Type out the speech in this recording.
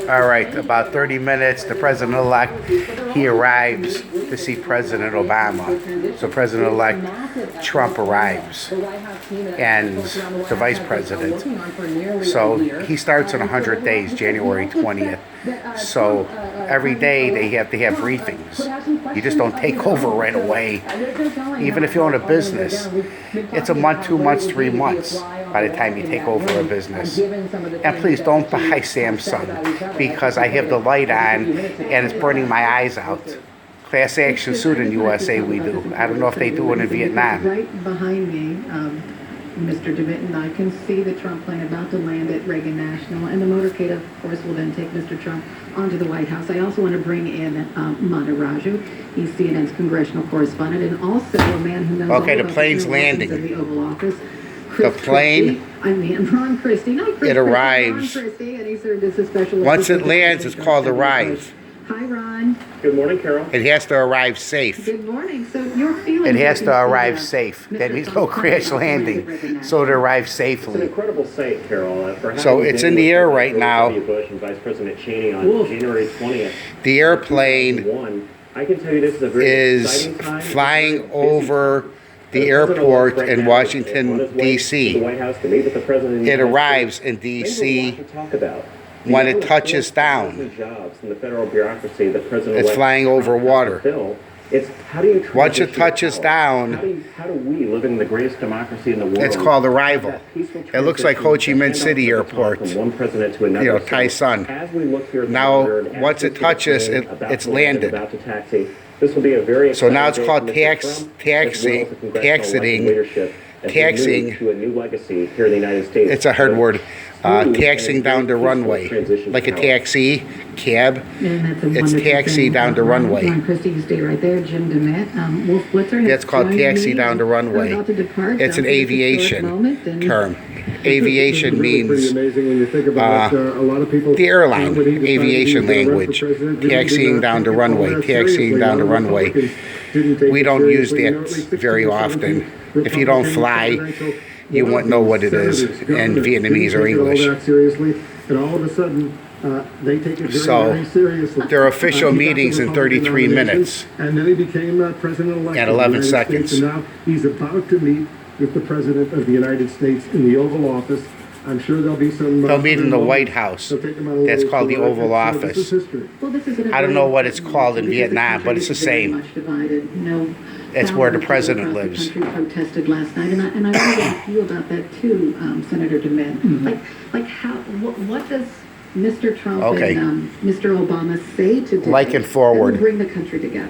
All right, about 30 minutes, the president-elect, he arrives to see President Obama. So President-elect Trump arrives, and the vice president. So he starts in 100 days, January 20th. So every day they have to have briefings. You just don't take over right away. Even if you own a business, it's a month, 2 months, 3 months by the time you take over a business. And please don't buy Samsung, because I have the light on and it's burning my eyes out. Class action suit in USA we do. I don't know if they do it in Vietnam. Right behind me, Mr. DeWitt and I can see the Trump plane about to land at Reagan National, and the motorcade, of course, will then take Mr. Trump onto the White House. I also want to bring in Manu Raju. He's CNN's congressional correspondent, and also a man who knows Okay, all the about plane's the landing. of the Oval Office. The plane. Ron Christie. Not Chris It arrives. Ron Christie, and he served as a special Once it assistant lands, to it's called President arrive. Hi, Ron. Good morning, Carol. It has to arrive safe. Good morning. So you're feeling. It has to arrive safe. That means no crash landing. So it arrives It's an safely. incredible sight, Carol. For So having it's been in the with air George right now. W. Bush and Vice President Cheney on Whoa. January 20th. The airplane 2001. I can tell you this is a very is exciting time. It's a very flying busy over time. the President airport right in now is Washington, on his way to the D.C. White House to meet with the President of the It United arrives States. in There's D.C. a lot to talk about. when it Beyond the touches down. 4,000 jobs in the federal bureaucracy that President It's flying over water. It's how do you Once it transition touches power? down, How do we, living in the greatest democracy in the world, it's called Arrival. have that peaceful It looks like Ho Chi Minh transition City from Airport. From one president to another. You know, So, Tai Son. as we look here at the Now, border and as once we it see the touches, plane it- about it's to land and landed. about to taxi, this will be a very So now it's exciting called day for Mr. Trump, as well as the congressional taxiing, leadership as we taxiing. move to a new legacy here in the United States. It's a hard word. Smooth Taxiing and down the peaceful runway. transition Like a power. taxi, cab. And that's a It's wonderful taxi thing. down the runway. Ron Christie, you stay right there. Jim DeMett, Wolf Blitzer has That's called joined taxi me. down the runway. We're about to depart It's an for this historic aviation moment, and term. This Aviation is really pretty means amazing when you think about it. A lot of people the airline, when he decided aviation he was gonna run language, for president, didn't taxiing do down the that runway, that taxiing seriously. down the A lot of runway. Republicans didn't take We it don't use seriously. that You know, at least 16 very or often. 17 If you don't Republican fly, presidential you won't know what it is senators, in governors Vietnamese or didn't take it all English. that seriously, and all of a sudden, they take it very, So, very seriously. their official He got the meetings in Republican 33 nomination, minutes. And then he became president-elect At of the 11 United seconds. States, and now he's about to meet with the president of the United States in the Oval Office. I'm sure there'll be some. They'll meet in the White House. They'll take him on a That's little called the tour, Oval and so Office. This is history. Well, this is an I don't know what it's called in because Vietnam, the but it's the country is very same. much divided. You know, It's where the thousands of president people lives. across the country protested last night, and I want to ask you about that too, Senator DeMint. Like how? What does Mr. Trump Okay. and Mr. Obama say today Like and forward. that will bring the country together?